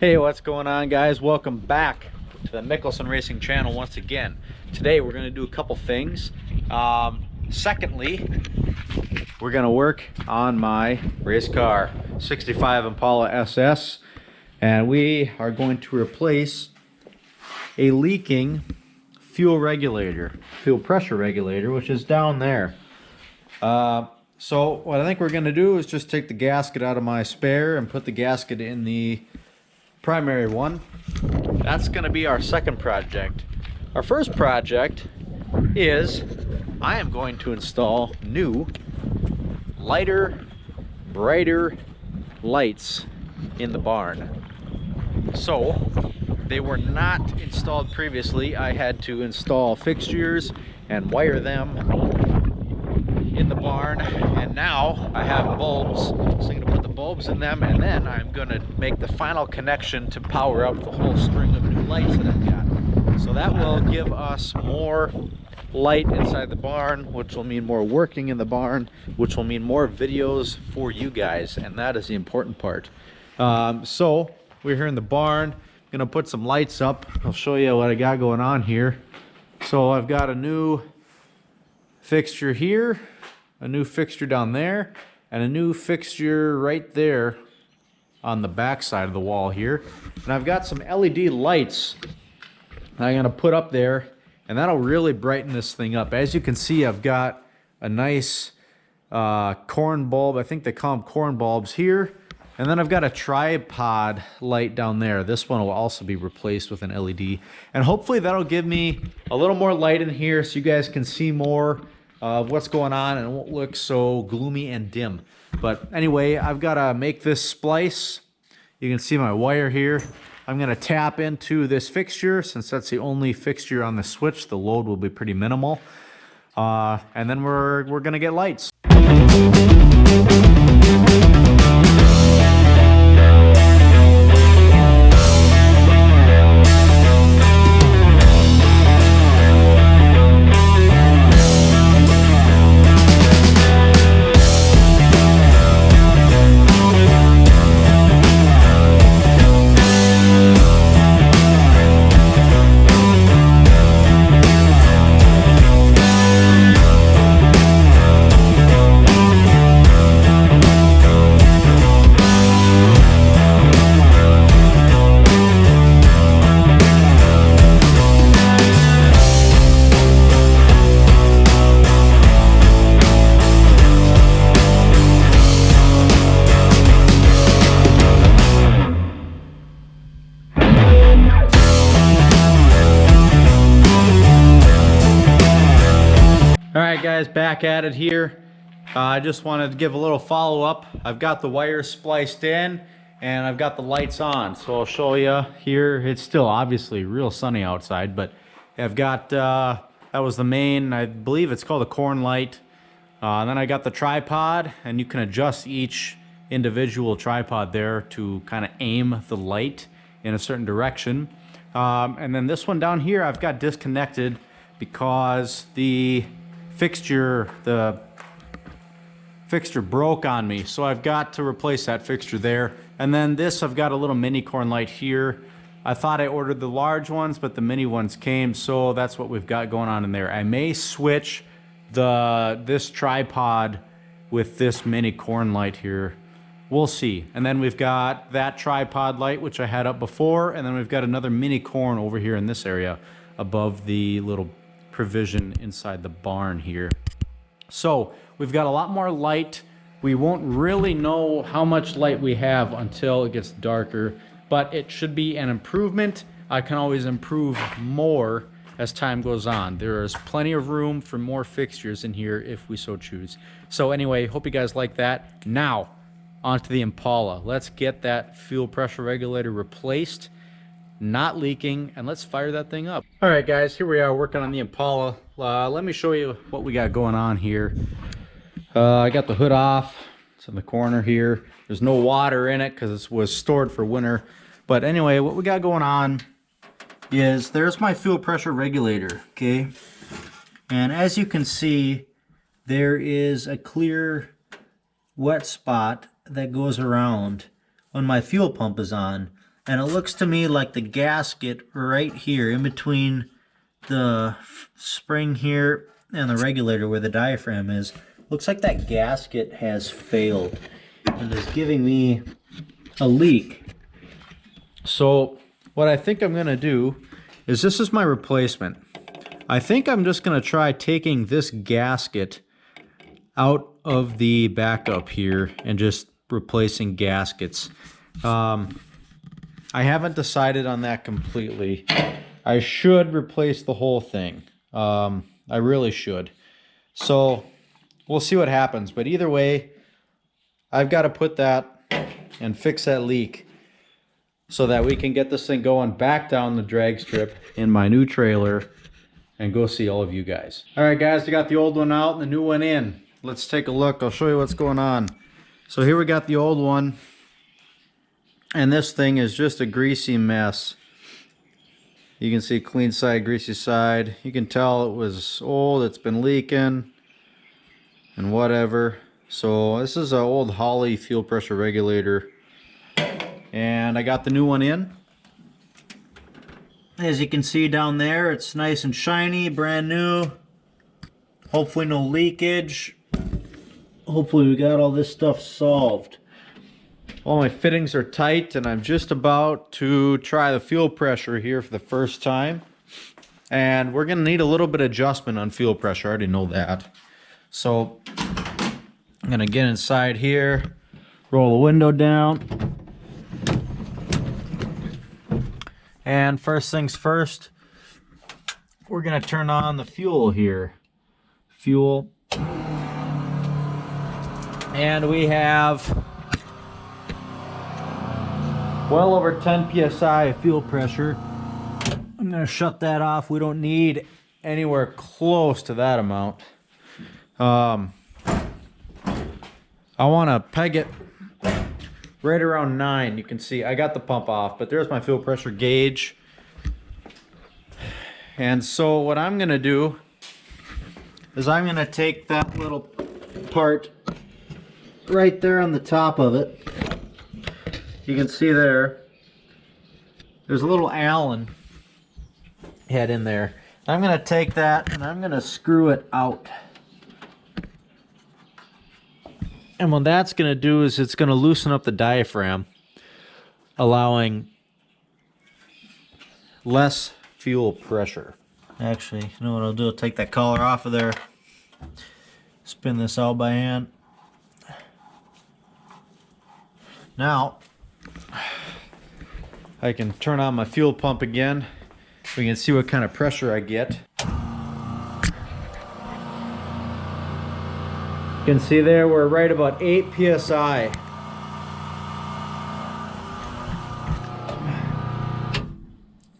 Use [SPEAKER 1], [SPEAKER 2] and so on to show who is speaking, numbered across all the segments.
[SPEAKER 1] Hey, what's going on, guys? Welcome back to the Mickelson Racing channel once again. Today we're going to do a couple things. Secondly, we're going to work on my race car, 65 Impala SS, and we are going to replace a leaking fuel pressure regulator, which is down there. So what I think we're going to do is just take the gasket out of my spare and put the gasket in the primary one. That's going to be our second project. Our first project is I am going to install new, lighter, brighter lights in the barn. So they were not installed previously. I had to install fixtures and wire them in the barn, and now I have bulbs, so I'm going to put the bulbs in them, and then I'm going to make the final connection to power up the whole string of new lights that I've got. So that will give us more light inside the barn, which will mean more working in the barn, which will mean more videos for you guys, and that is the important part. So we're here in the barn, going to put some lights up. I'll show you what I got going on here. So I've got a new fixture here, a new fixture down there, and a new fixture right there on the back side of the wall here. And I've got some LED lights I'm going to put up there, and that'll really brighten this thing up. As you can see, I've got a nice corn bulb. I think they call them corn bulbs here. And then I've got a tripod light down there. This one will also be replaced with an LED. And hopefully that'll give me a little more light in here so you guys can see more of what's going on and it won't look so gloomy and dim. But anyway, I've got to make this splice. You can see my wire here. I'm going to tap into this fixture. Since that's the only fixture on the switch, the load will be pretty minimal. And then we're going to get lights. Alright guys, back at it here. I just wanted to give a little follow-up. I've got the wires spliced in and I've got the lights on. So I'll show you here. It's still obviously real sunny outside, but I've got, that was the main, I believe it's called a corn light. And then I got the tripod, and you can adjust each individual tripod there to kind of aim the light in a certain direction. And then this one down here I've got disconnected because the fixture broke on me, so I've got to replace that fixture there. And then this, I've got a little mini corn light here. I thought I ordered the large ones, but the mini ones came, so that's what we've got going on in there. I may switch this tripod with this mini corn light here. We'll see. And then we've got that tripod light, which I had up before, and then we've got another mini corn over here in this area above the little provision inside the barn here. So we've got a lot more light. We won't really know how much light we have until it gets darker, but it should be an improvement. I can always improve more as time goes on. There is plenty of room for more fixtures in here if we so choose. So anyway, hope you guys like that. Now onto the Impala. Let's get that fuel pressure regulator replaced, not leaking, and let's fire that thing up. All right guys, here we are working on the Impala. Let me show you what we got going on here. I got the hood off. It's in the corner here. There's no water in it because it was stored for winter. But anyway, what we got going on is there's my fuel pressure regulator, okay? And as you can see, there is a clear wet spot that goes around when my fuel pump is on.
[SPEAKER 2] And it looks to me like the gasket right here in between the spring here and the regulator where the diaphragm is, looks like that gasket has failed and is giving me a leak. So what I think I'm gonna do is, this is my replacement. I think I'm just gonna try taking this gasket out of the backup here and just replacing gaskets. I haven't decided on that completely. I should replace the whole thing. I really should. So we'll see what happens. But either way, I've got to put that and fix that leak so that we can get this thing going back down the drag strip in my new trailer and go see all of you guys. All right, guys, I got the old one out and the new one in. Let's take a look. I'll show you what's going on. So here we got the old one, and this thing is just a greasy mess. You can see clean side, greasy side. You can tell it was old, it's been leaking and whatever. So this is an old Holley fuel pressure regulator, and I got the new one in. As you can see down there, it's nice and shiny, brand new. Hopefully no leakage. Hopefully we got all this stuff solved. All my fittings are tight, and I'm just about to try the fuel pressure here for the first time. And we're gonna need a little bit of adjustment on fuel pressure, I already know that. So I'm gonna get inside here, roll the window down. And first things first, we're gonna turn on the fuel here. Fuel. And we have well over 10 psi of fuel pressure. I'm gonna shut that off. We don't need anywhere close to that amount. I want to peg it right around 9. You can see I got the pump off, but there's my fuel pressure gauge. And so what I'm gonna do is I'm gonna take that little part right there on the top of it. You can see there's a little Allen head in there. I'm gonna take that and I'm gonna screw it out. And what that's gonna do is it's gonna loosen up the diaphragm, allowing less fuel pressure. Actually, you know what I'll do? I'll take that collar off of there, spin this out by hand. Now, I can turn on my fuel pump again. We can see what kind of pressure I get. You can see there we're right about 8 psi.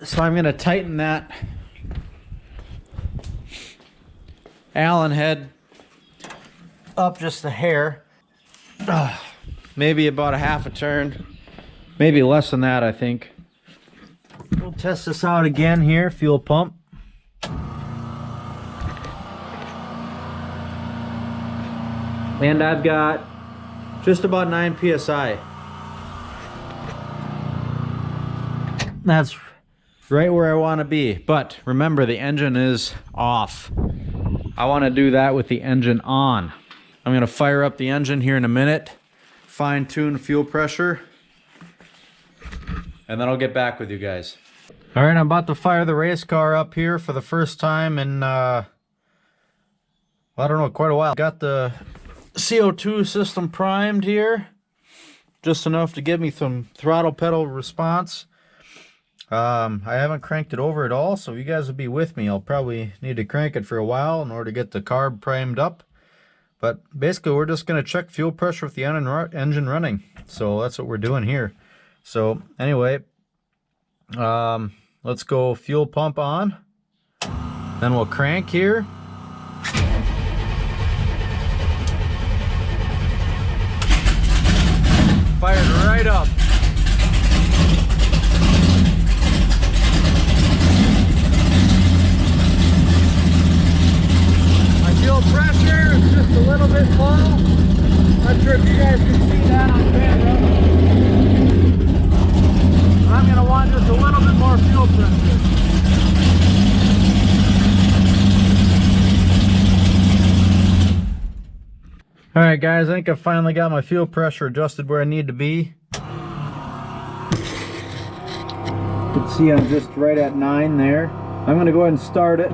[SPEAKER 2] So I'm going to tighten that Allen head up just a hair. Maybe about a half a turn. Maybe less than that, I think. We'll test this out again here, fuel pump. And I've got just about 9 psi. That's right where I want to be. But remember, the engine is off. I want to do that with the engine on. I'm going to fire up the engine here in a minute, fine-tune fuel pressure, and then I'll get back with you guys. All right, I'm about to fire the race car up here for the first time in, I don't know, quite a while. Got the CO2 system primed here, just enough to give me some throttle pedal response. I haven't cranked it over at all, so you guys will be with me. I'll probably need to crank it for a while in order to get the carb primed up. But basically, we're just going to check fuel pressure with the engine running. So that's what we're doing here. So anyway, let's go fuel pump on. Then we'll crank here. Fired right up. My fuel pressure is just a little bit low. Not sure if you guys can see that on camera. I'm
[SPEAKER 1] I'm going to want just a little bit more fuel pressure. Alright guys, I think I finally got my fuel pressure adjusted where I need to be. You can see I'm just right at 9 there. I'm going to go ahead and start it.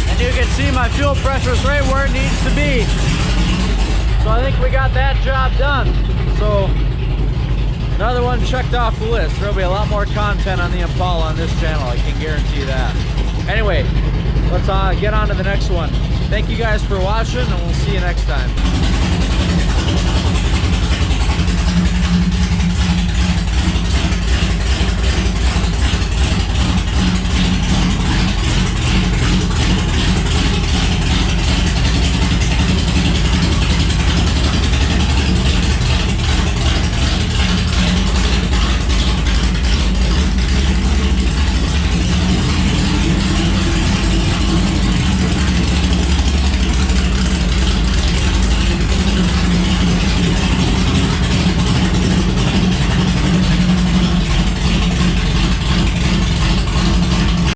[SPEAKER 1] And you can see my fuel pressure is right where it needs to be. So I think we got that job done. So another one checked off the list. There'll be a lot more content on the Impala on this channel, I can guarantee that. Anyway, let's get on to the next one. Thank you guys for watching, and we'll see you next time.